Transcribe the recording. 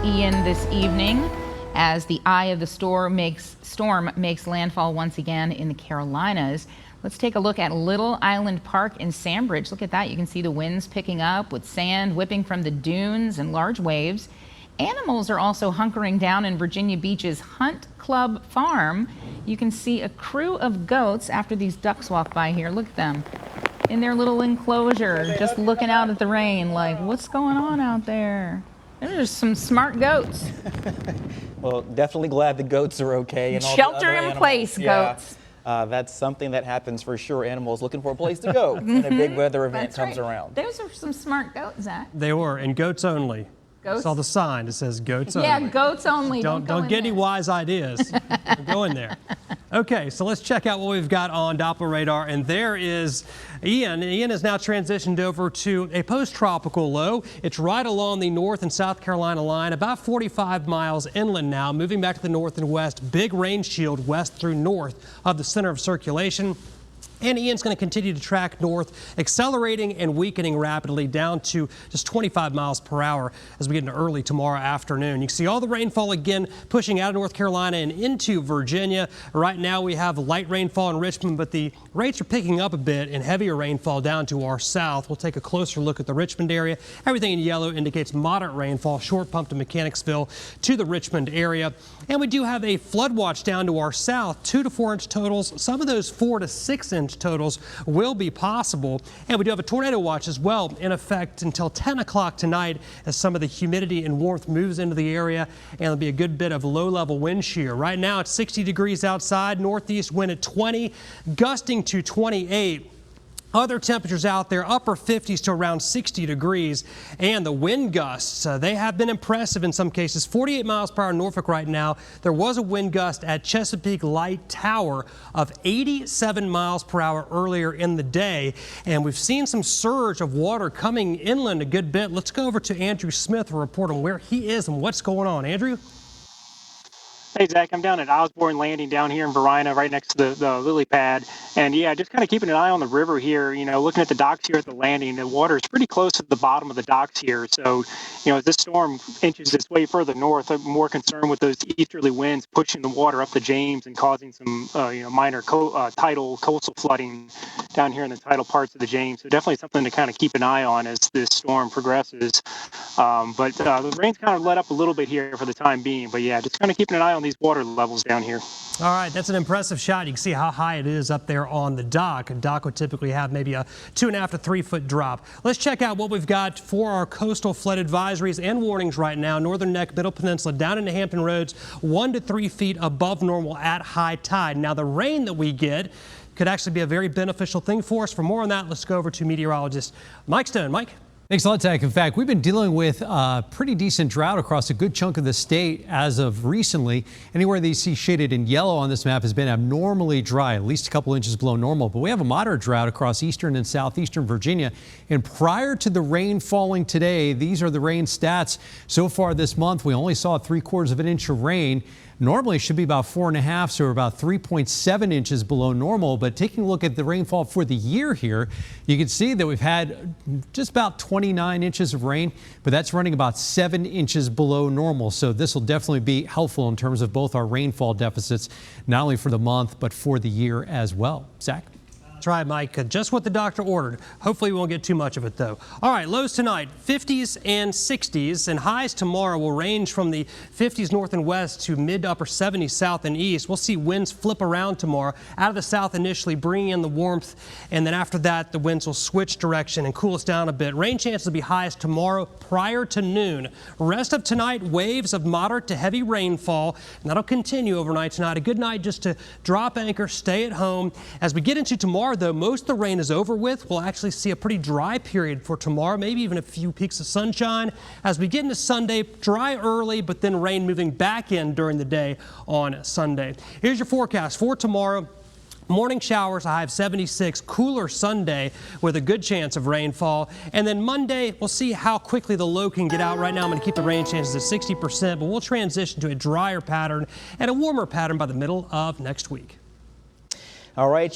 Ian this evening as the eye of the storm makes landfall once again in the Carolinas. Let's take a look at Little Island Park in Sandbridge. Look at that. You can see the winds picking up with sand whipping from the dunes and large waves. Animals are also hunkering down in Virginia Beach's Hunt Club Farm. You can see a crew of goats after these ducks walk by here. Look at them in their little enclosure, just looking out at the rain like, what's going on out there? There's some smart goats. Well, definitely glad the goats are okay. And all Shelter in place, goats. That's something that happens for sure. Animals looking for a place to go when a big weather event comes around. Those are some smart goats, Zach. They were, and goats only. Goats? I saw the sign. It says goats only. Yeah, goats only. Don't get any wise ideas. Go in there. Okay, so let's check out what we've got on Doppler radar. And there is Ian. Ian has now transitioned over to a post-tropical low. It's right along the North and South Carolina line, about 45 miles inland now, moving back to the north and west. Big rain shield west through north of the center of circulation. And Ian's going to continue to track north, accelerating and weakening rapidly down to just 25 miles per hour as we get into early tomorrow afternoon. You can see all the rainfall again pushing out of North Carolina and into Virginia. Right now we have light rainfall in Richmond, but the rates are picking up a bit and heavier rainfall down to our south. We'll take a closer look at the Richmond area. Everything in yellow indicates moderate rainfall, short pump to Mechanicsville to the Richmond area. And we do have a flood watch down to our south, 2 to 4 inch totals. Some of those 4 to 6 inch totals will be possible. And we do have a tornado watch as well in effect until 10 o'clock tonight as some of the humidity and warmth moves into the area, and there'll be a good bit of low-level wind shear. Right now it's 60 degrees outside, northeast wind at 20, gusting to 28. Other temperatures out there, upper 50s to around 60 degrees. And the wind gusts, they have been impressive in some cases. 48 miles per hour in Norfolk right now. There was a wind gust at Chesapeake Light Tower of 87 miles per hour earlier in the day. And we've seen some surge of water coming inland a good bit. Let's go over to Andrew Smith to report on where he is and what's going on. Andrew? Hey, Zach, I'm down at Osborne Landing down here in Varina, right next to the lily pad. And yeah, just kind of keeping an eye on the river here, looking at the docks here at the landing. The water is pretty close to the bottom of the docks here. So, as this storm inches its way further north, I'm more concerned with those easterly winds pushing the water up the James and causing some, minor tidal coastal flooding down here in the tidal parts of the James. So definitely something to kind of keep an eye on as this storm progresses. But the rain's kind of let up a little bit here for the time being. But yeah, just kind of keeping an eye on these water levels down here. All right, that's an impressive shot. You can see how high it is up there on the dock. A dock would typically have maybe a 2.5 to 3 foot drop. Let's check out what we've got for our coastal flood advisories and warnings right now. Northern Neck, Middle Peninsula, down into Hampton Roads, 1 to 3 feet above normal at high tide. Now the rain that we get could actually be a very beneficial thing for us. For more on that, let's go over to meteorologist Mike Stone. Mike? Thanks a lot, Zach. In fact, we've been dealing with a pretty decent drought across a good chunk of the state as of recently. Anywhere that you see shaded in yellow on this map has been abnormally dry, at least a couple inches below normal. But we have a moderate drought across eastern and southeastern Virginia. And prior to the rain falling today, these are the rain stats. So far this month, we only saw 3/4 of an inch of rain. Normally it should be about 4.5, so we're about 3.7 inches below normal. But taking a look at the rainfall for the year here, you can see that we've had just about 29 inches of rain, but that's running about 7 inches below normal. So this will definitely be helpful in terms of both our rainfall deficits, not only for the month, but for the year as well. Zach? That's right, Mike. Just what the doctor ordered. Hopefully we won't get too much of it, though. All right, lows tonight, 50s and 60s, and highs tomorrow will range from the 50s north and west to mid to upper 70s south and east. We'll see winds flip around tomorrow out of the south initially, bringing in the warmth, and then after that, the winds will switch direction and cool us down a bit. Rain chances will be highest tomorrow prior to noon. Rest of tonight, waves of moderate to heavy rainfall, and that'll continue overnight tonight. A good night just to drop anchor, stay at home. As we get into tomorrow, though, most of the rain is over with. We'll actually see a pretty dry period for tomorrow, maybe even a few peaks of sunshine. As we get into Sunday, dry early, but then rain moving back in during the day on Sunday. Here's your forecast for tomorrow. Morning showers, a high of 76, cooler Sunday with a good chance of rainfall. And then Monday, we'll see how quickly the low can get out. Right now, I'm going to keep the rain chances at 60%, but we'll transition to a drier pattern and a warmer pattern by the middle of next week. All right.